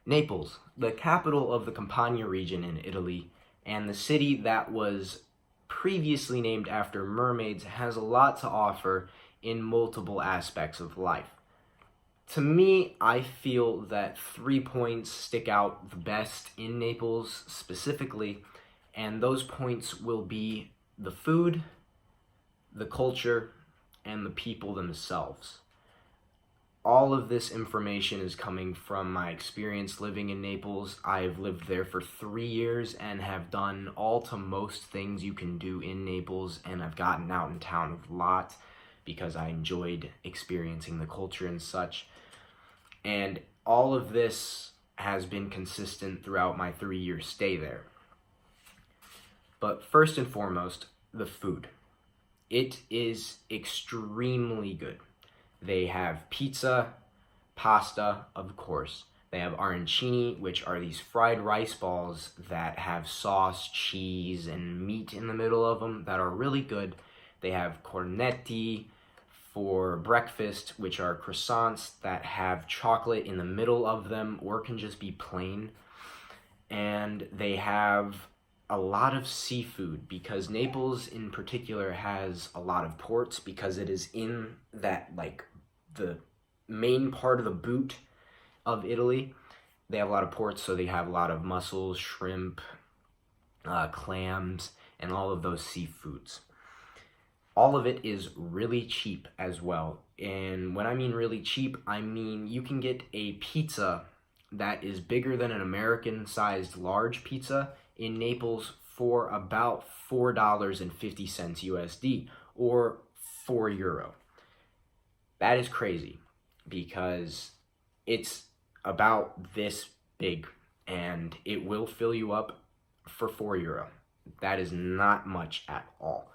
Naples, the capital of the Campania region in Italy, and the city that was previously named after mermaids, has a lot to offer in multiple aspects of life. To me, I feel that 3 points stick out the best in Naples specifically, and those points will be the food, the culture, and the people themselves. All of this information is coming from my experience living in Naples. I've lived there for 3 years and have done all to most things you can do in Naples, and I've gotten out in town a lot because I enjoyed experiencing the culture and such. And all of this has been consistent throughout my 3 year stay there. But first and foremost, the food. It is extremely good. They have pizza, pasta, of course. They have arancini, which are these fried rice balls that have sauce, cheese, and meat in the middle of them that are really good. They have cornetti for breakfast, which are croissants that have chocolate in the middle of them or can just be plain. And they have a lot of seafood because Naples in particular has a lot of ports because it is in that, like, the main part of the boot of Italy. They have a lot of ports, so they have a lot of mussels, shrimp, clams, and all of those seafoods. All of it is really cheap as well. And when I mean really cheap, I mean you can get a pizza that is bigger than an American-sized large pizza in Naples for about $4.50 USD, or €4. That is crazy because it's about this big and it will fill you up for €4. That is not much at all.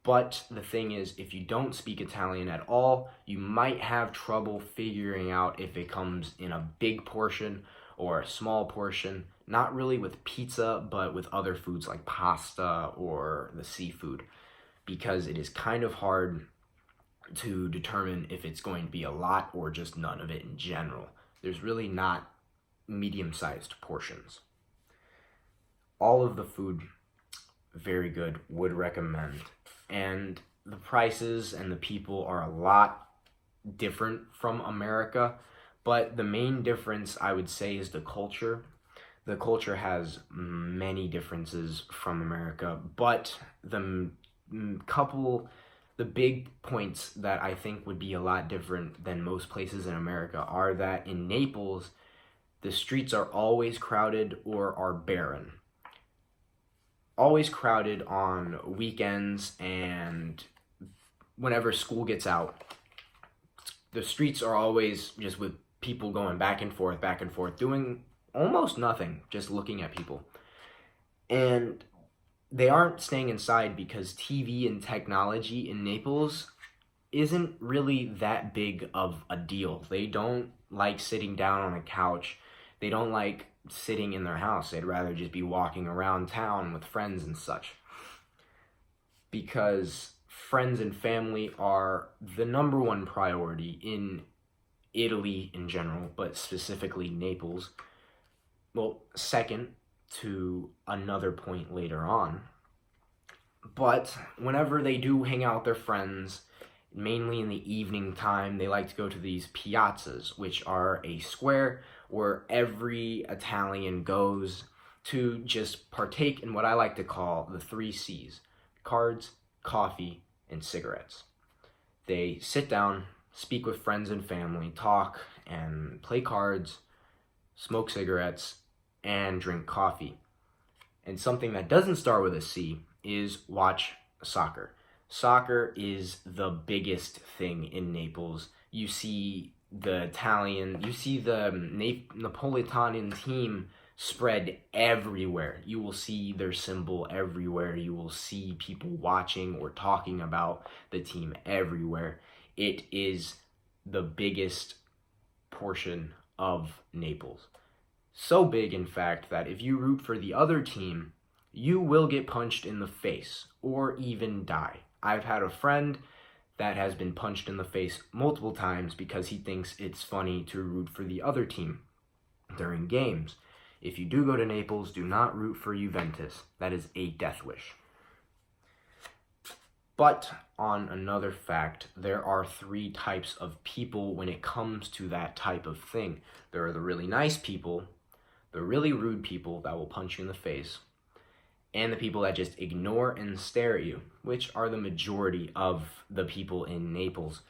But the thing is, if you don't speak Italian at all, you might have trouble figuring out if it comes in a big portion or a small portion. Not really with pizza, but with other foods like pasta or the seafood, because it is kind of hard to determine if it's going to be a lot or just none of it in general. There's really not medium-sized portions. All of the food, very good, would recommend. And the prices and the people are a lot different from America, but the main difference I would say is the culture. The culture has many differences from America, but the big points that I think would be a lot different than most places in America are that in Naples, the streets are always crowded or are barren. Always crowded on weekends and whenever school gets out. The streets are always just with people going back and forth, doing almost nothing, just looking at people. And they aren't staying inside because TV and technology in Naples isn't really that big of a deal. They don't like sitting down on a couch. They don't like sitting in their house. They'd rather just be walking around town with friends and such. Because friends and family are the number one priority in Italy in general, but specifically Naples. Well, second to another point later on. But whenever they do hang out with their friends, mainly in the evening time, they like to go to these piazzas, which are a square where every Italian goes to just partake in what I like to call the 3 C's: cards, coffee, and cigarettes. They sit down, speak with friends and family, talk and play cards, smoke cigarettes, and drink coffee. And something that doesn't start with a C is watch soccer. Soccer is the biggest thing in Naples. You see the Napolitan team spread everywhere. You will see their symbol everywhere. You will see people watching or talking about the team everywhere. It is the biggest portion of Naples. So big, in fact, that if you root for the other team, you will get punched in the face or even die. I've had a friend that has been punched in the face multiple times because he thinks it's funny to root for the other team. during games. If you do go to Naples, do not root for Juventus. That is a death wish. But on another fact, there are 3 types of people when it comes to that type of thing. There are the really nice people, the really rude people that will punch you in the face, and the people that just ignore and stare at you, which are the majority of the people in Naples.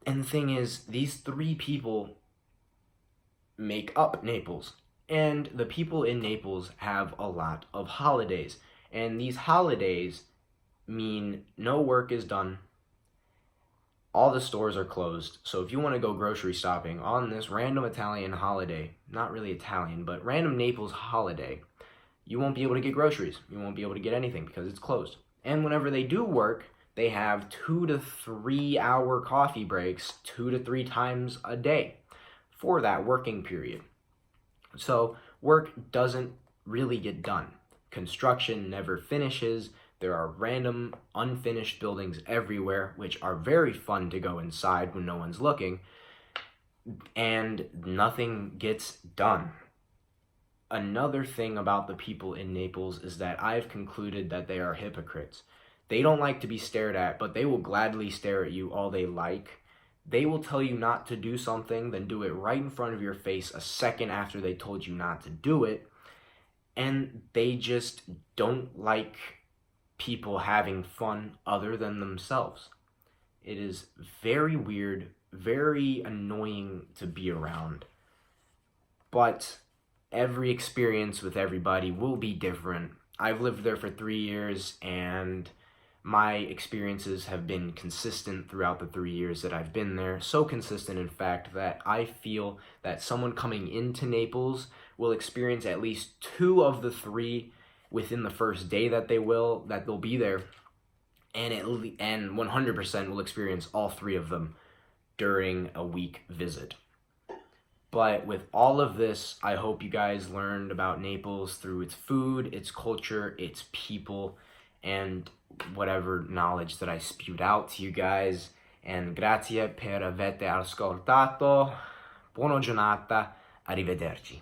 And the thing is, these 3 people make up Naples. And the people in Naples have a lot of holidays. And these holidays mean no work is done. All the stores are closed. So if you want to go grocery shopping on this random Italian holiday, not really Italian, but random Naples holiday, you won't be able to get groceries. You won't be able to get anything because it's closed. And whenever they do work, they have 2 to 3 hour coffee breaks 2 to 3 times a day for that working period. So work doesn't really get done. Construction never finishes. There are random unfinished buildings everywhere, which are very fun to go inside when no one's looking, and nothing gets done. Another thing about the people in Naples is that I've concluded that they are hypocrites. They don't like to be stared at, but they will gladly stare at you all they like. They will tell you not to do something, then do it right in front of your face a second after they told you not to do it. And they just don't like people having fun other than themselves. It is very weird, very annoying to be around. But every experience with everybody will be different. I've lived there for 3 years, and my experiences have been consistent throughout the 3 years that I've been there. So consistent, in fact, that I feel that someone coming into Naples will experience at least 2 of the 3 within the first day that they'll be there, and 100% will experience all 3 of them during a week visit. But with all of this, I hope you guys learned about Naples through its food, its culture, its people, and whatever knowledge that I spewed out to you guys. And grazie per avete ascoltato. Buona giornata. Arrivederci.